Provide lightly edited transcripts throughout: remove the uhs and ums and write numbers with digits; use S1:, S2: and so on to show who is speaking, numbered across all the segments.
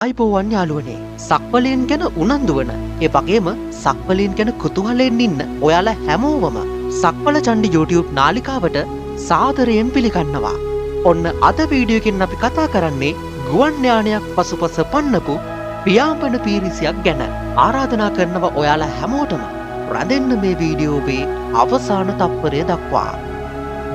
S1: අයිබෝවන් යාළුවනේ සක්වලයන් ගැන උනන්දු වන ඒ වගේම සක්වලයන් ගැන කුතුහලයෙන් ඉන්න ඔයාලා හැමෝවම සක්වල චණ්ඩි YouTube නාලිකාවට සාදරයෙන් පිළිගන්නවා. ඔන්න අද වීඩියෝ එකෙන් අපි කතා කරන්නේ ගුවන් යානයක් පසුපස පන්නපු පියාඹන පීරිසියක් ගැන. ආරාධනා කරනවා ඔයාලා හැමෝටම රැඳෙන්න මේ වීඩියෝවේ අවසාන තත්පරය දක්වා.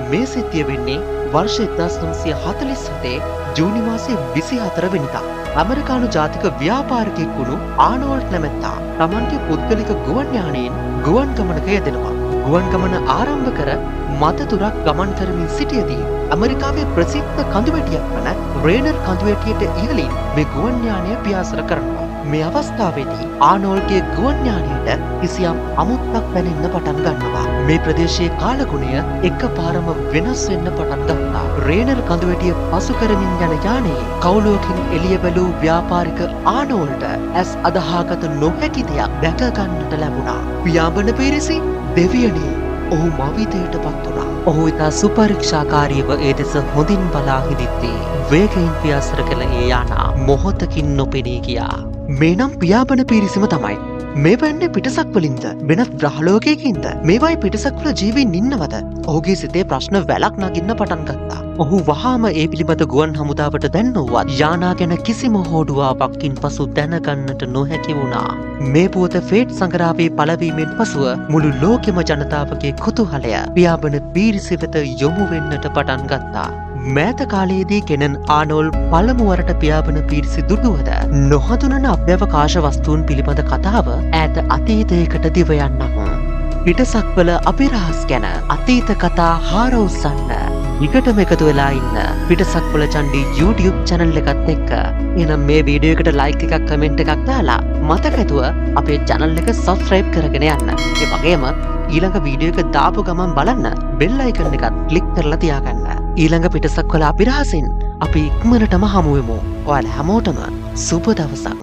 S1: මේ සිද්ධිය වෙන්නේ වර්ෂ 1947 ජූනි මාසයේ 24 වෙනිදා. ඇමරිකානු ජාතික ව්‍යාපාරිකයෙක් වුණු ආනෝල්ඩ් නැමැත්තා තමන්ගේ පුද්ගලික ගුවන් යානයෙන් ගුවන් ගමනක යෙදෙනවා. ගුවන් ගමන ආරම්භ කර මත තුරක් ගමන් කරමින් සිටියදී ඇමරිකාවේ ප්‍රසිද්ධ කඳුවැටියක් වන රේනර් කඳුවැටියට ඉහළින් මේ ගුවන් යානය පියාසර කරනවා. මේ අවස්ථාවේදී ආනෝල්ඩ්ගේ ගුවන් යානයට කිසියම් අමුත්තක් පැනෙන්න පටන් ගන්නවා. මේ ප්‍රදේශයේ කාලගුණය එකපාරම වෙනස් වෙන්න පටන් ගත්තා. රේනර් කඳුවැටිය පසු කරමින් යන යානයේ කවුලුවකින් එළිය බැලූ ව්‍යාපාරික ආනෝල්ඩ් ඇස් අදහාගත නොහැකි දෙයක් දැක ගන්නට ලැබුණා. පියාඹන පීරිසි දෙවියනි, ඔහු මවිතයට පත් වුණා. ඔහු ඉතා සුපරීක්ෂාකාරීව ඒ දෙස හොඳින් බලා හිඳිද්දී වේගයෙන් පියාසර කළ ඒ යානා මොහොතකින් නොපෙනී ගියා. මේ නම් පියාඹන පීරිසිම තමයි. මේ වෙන්නේ පිටසක් වලින්ද වෙනත් ග්‍රහලෝකයකින්ද? මේවයි පිටසක් වල ජීවීන් ඉන්නවද? ඔහුගේ සිතේ ප්‍රශ්න වැලක් නගින්න පටන් ගත්තා. ඔහු වහාම ඒ පිළිබඳ ගුවන් හමුදාවට දැන්නුවත් යානා ගැන කිසිම හෝඩුවාවක්කින් පසු දැනගන්නට නොහැකි වුණා. මේ පුවත ෆේට් සඟරාවේ පළවීමෙන් පසුව මුළු ලෝකෙම ජනතාවගේ කුතුහලය පියාඹන පීරිසි වෙත යොමු වෙන්නට පටන් ගත්තා. මෑත කාලයේදී කෙනන් ආනෝල්ඩ් පළමුවරට පියාඹන පීරිසි දුටුවද නොහඳුනන අභ්‍යවකාශ වස්තුන් පිළිබඳ කතාව ඈත අතීතයකට දිව යන්නම. පිටසක්වල අපිරහස් ගැන අතීත කතා හාරවුස්සන්න විකටම එකතු වෙලා ඉන්න පිටසක්වල චණ්ඩි YouTube channel එකත් එක්ක. එහෙනම් මේ වීඩියෝ එකට like එකක් comment එකක් දාලා මතකතුව අපේ channel එක subscribe කරගෙන යන්න. ඒ වගේම ඊළඟ වීඩියෝ එක දාපු ගමන් බලන්න bell icon එකත් click කරලා තියාගන්න. ඊළඟ පිටසක්වල අපිරහසින් අපි ඉක්මනටම හමු වෙමු. ඔයාලා හැමෝටම සුබ දවසක්.